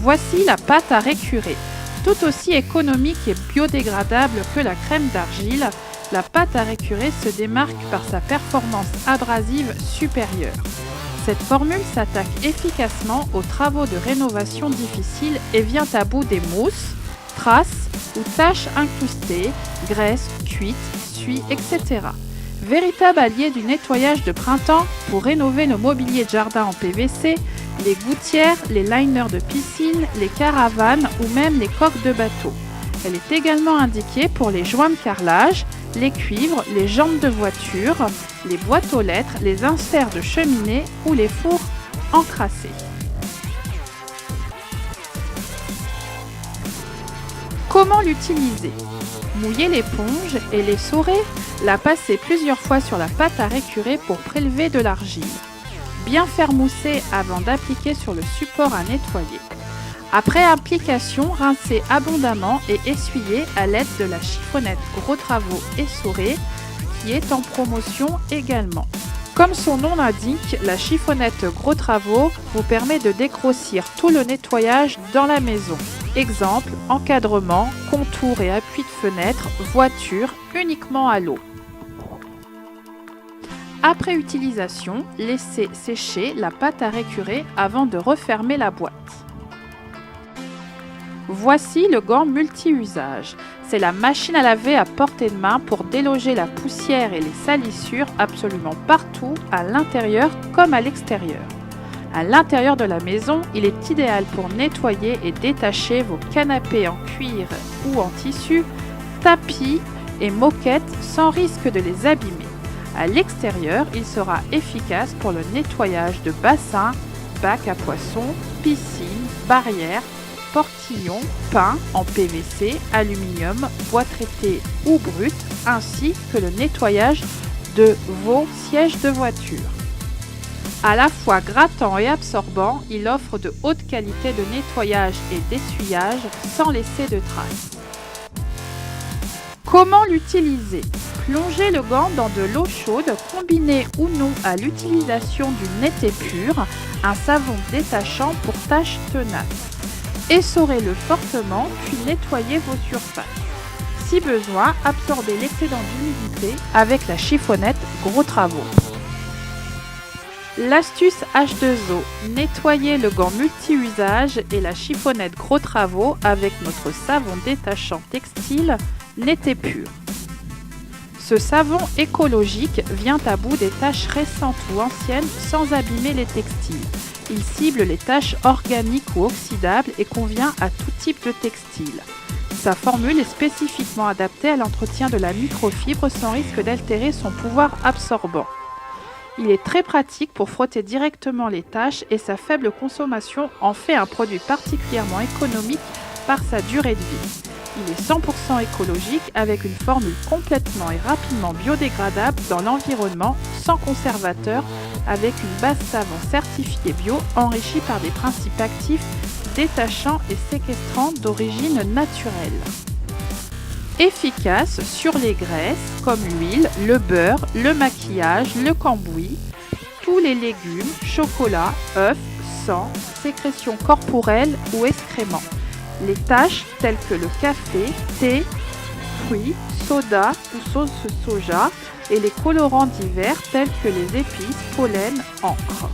Voici la pâte à récurer. Tout aussi économique et biodégradable que la crème d'argile, la pâte à récurer se démarque par sa performance abrasive supérieure. Cette formule s'attaque efficacement aux travaux de rénovation difficiles et vient à bout des mousses, traces ou taches incrustées, graisses, cuites, suie, etc. Véritable allié du nettoyage de printemps pour rénover le mobilier de jardin en PVC, les gouttières, les liners de piscine, les caravanes ou même les coques de bateau. Elle est également indiquée pour les joints de carrelage, les cuivres, les jantes de voiture, les boîtes aux lettres, les inserts de cheminée ou les fours encrassés. Comment l'utiliser? Mouiller l'éponge et l'essorer, la passer plusieurs fois sur la pâte à récurer pour prélever de l'argile. Bien faire mousser avant d'appliquer sur le support à nettoyer. Après application, rincer abondamment et essuyer à l'aide de la chiffonnette Gros Travaux essorée qui est en promotion également. Comme son nom l'indique, la chiffonnette Gros Travaux vous permet de dégrossir tout le nettoyage dans la maison. Exemple, encadrement, contours et appui de fenêtre, voiture, uniquement à l'eau. Après utilisation, laissez sécher la pâte à récurer avant de refermer la boîte. Voici le gant multi-usage. C'est la machine à laver à portée de main pour déloger la poussière et les salissures absolument partout, à l'intérieur comme à l'extérieur. À l'intérieur de la maison, il est idéal pour nettoyer et détacher vos canapés en cuir ou en tissu, tapis et moquettes sans risque de les abîmer. À l'extérieur, il sera efficace pour le nettoyage de bassins, bacs à poissons, piscines, barrières, portillons, peints en PVC, aluminium, bois traité ou brut, ainsi que le nettoyage de vos sièges de voiture. À la fois grattant et absorbant, il offre de haute qualité de nettoyage et d'essuyage sans laisser de traces. Comment l'utiliser? Plongez le gant dans de l'eau chaude, combiné ou non à l'utilisation du Net et Pur, un savon détachant pour taches tenaces. Essorez-le fortement, puis nettoyez vos surfaces. Si besoin, absorbez l'excédent d'humidité avec la chiffonnette Gros Travaux. L'astuce H2O, nettoyez le gant multi-usage et la chiffonnette Gros Travaux avec notre savon détachant textile Net et Pur. Ce savon écologique vient à bout des taches récentes ou anciennes sans abîmer les textiles. Il cible les taches organiques ou oxydables et convient à tout type de textile. Sa formule est spécifiquement adaptée à l'entretien de la microfibre sans risque d'altérer son pouvoir absorbant. Il est très pratique pour frotter directement les taches et sa faible consommation en fait un produit particulièrement économique par sa durée de vie. Il est 100% écologique avec une formule complètement et rapidement biodégradable dans l'environnement, sans conservateur, avec une base savon certifiée bio enrichie par des principes actifs détachants et séquestrants d'origine naturelle. Efficace sur les graisses comme l'huile, le beurre, le maquillage, le cambouis, tous les légumes, chocolat, œufs, sang, sécrétions corporelles ou excréments. Les taches telles que le café, thé, fruits, soda ou sauce soja et les colorants divers tels que les épices, pollen, encre.